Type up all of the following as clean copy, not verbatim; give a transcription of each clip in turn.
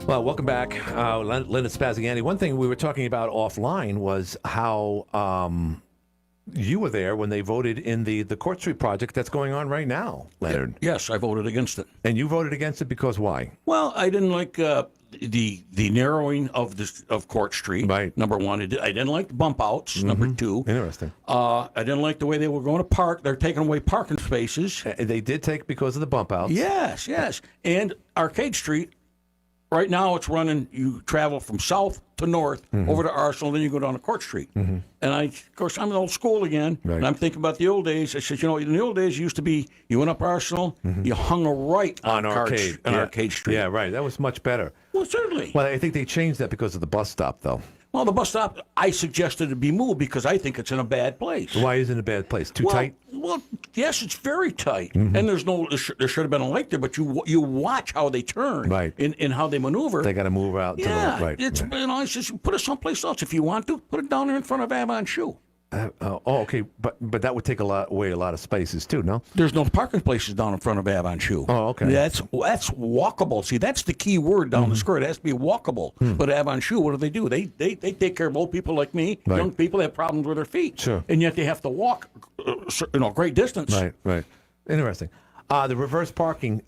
Well, welcome back, Leonard Spaziani. One thing we were talking about offline was how you were there when they voted in the Court Street project that's going on right now, Leonard. Yes, I voted against it. And you voted against it because why? Well, I didn't like the narrowing of Court Street. Right. Number one, I didn't like the bump outs. Number two, Interesting. I didn't like the way they were going to park. They're taking away parking spaces. They did take because of the bump outs. Yes. And Arcade Street, right now it's running, you travel from south to north over to Arsenal, then you go down to Court Street. And of course, I'm in old school again, Right. and I'm thinking about the old days. I said, in the old days, it used to be, you went up Arsenal, you hung a right on Arcade. Arcade Street. Yeah, right. That was much better. Well, certainly. Well, I think they changed that because of the bus stop, though. Well, the bus stop, I suggested it be moved because I think it's in a bad place. Why is it a bad place? Too tight? Well, yes, it's very tight, and there should have been a light there. But you watch how they turn, Right. and how they maneuver. They got to move out to Yeah, the right. it's I just put it someplace else if you want to. Put it down there in front of Avon Shoe. Okay, but that would take away a lot of spaces too, no? There's no parking places down in front of Avon Shoe. Oh, okay. That's walkable. See, that's the key word down the square. It has to be walkable. But Avon Shoe, what do? They take care of old people like me, Right. young people that have problems with their feet. Sure. And yet they have to walk, great distance. Right. Interesting. The reverse parking,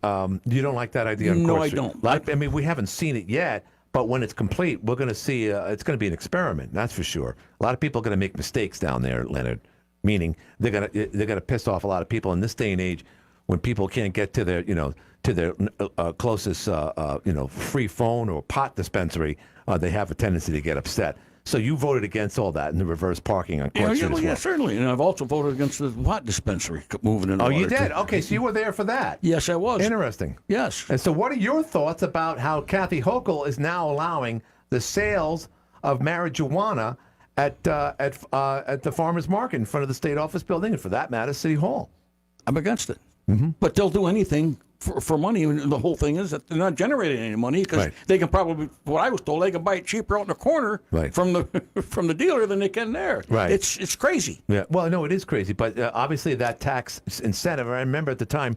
you don't like that idea on No, Court I Street? don't. I mean, we haven't seen it yet, but when it's complete, we're going to see it's going to be an experiment, that's for sure. A lot of people are going to make mistakes down there, Leonard, meaning they're going to piss off a lot of people in this day and age when people can't get to their, closest, free phone or pot dispensary. They have a tendency to get upset. So you voted against all that in the reverse parking on Court Street as well. Yeah, certainly. And I've also voted against the pot dispensary moving in. Oh, you did? Okay, so you were there for that. Yes, I was. Interesting. Yes. And so what are your thoughts about how Kathy Hochul is now allowing the sales of marijuana at the farmers market in front of the state office building and, for that matter, City Hall? I'm against it. But they'll do anything for money. And the whole thing is that they're not generating any money because Right. they can probably, what I was told, they can buy it cheaper out in the corner Right. from the dealer than they can there. Right. It's crazy. Yeah. Well, no, it is crazy, but obviously that tax incentive. I remember at the time,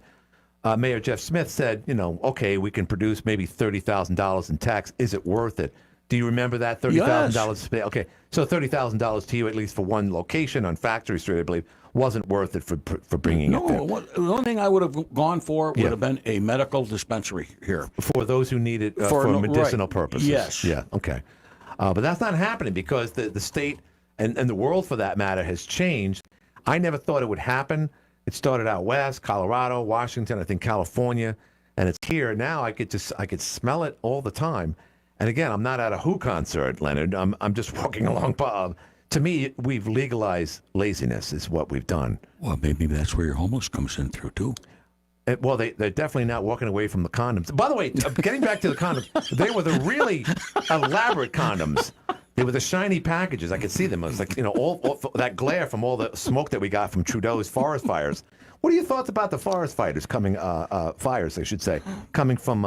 Mayor Jeff Smith said, okay, we can produce maybe $30,000 in tax. Is it worth it? Do you remember that $30,000? Yes. Okay, so $30,000 to you, at least for one location on Factory Street, I believe, wasn't worth it for bringing it there. No, the only thing I would have gone for would have been a medical dispensary here. For those who need it for medicinal purposes. Yes. Yeah, okay. But that's not happening because the state and the world, for that matter, has changed. I never thought it would happen. It started out west, Colorado, Washington, I think California, and it's here now. I could smell it all the time. And again, I'm not at a Who concert, Leonard. I'm just walking along. To me, we've legalized laziness is what we've done. Well, maybe that's where your homeless comes in through, too. Well, they're definitely not walking away from the condoms. By the way, getting back to the condoms, they were the really elaborate condoms. They were the shiny packages. I could see them. It was like, all that glare from all the smoke that we got from Trudeau's forest fires. What are your thoughts about the forest fires coming, I should say, coming from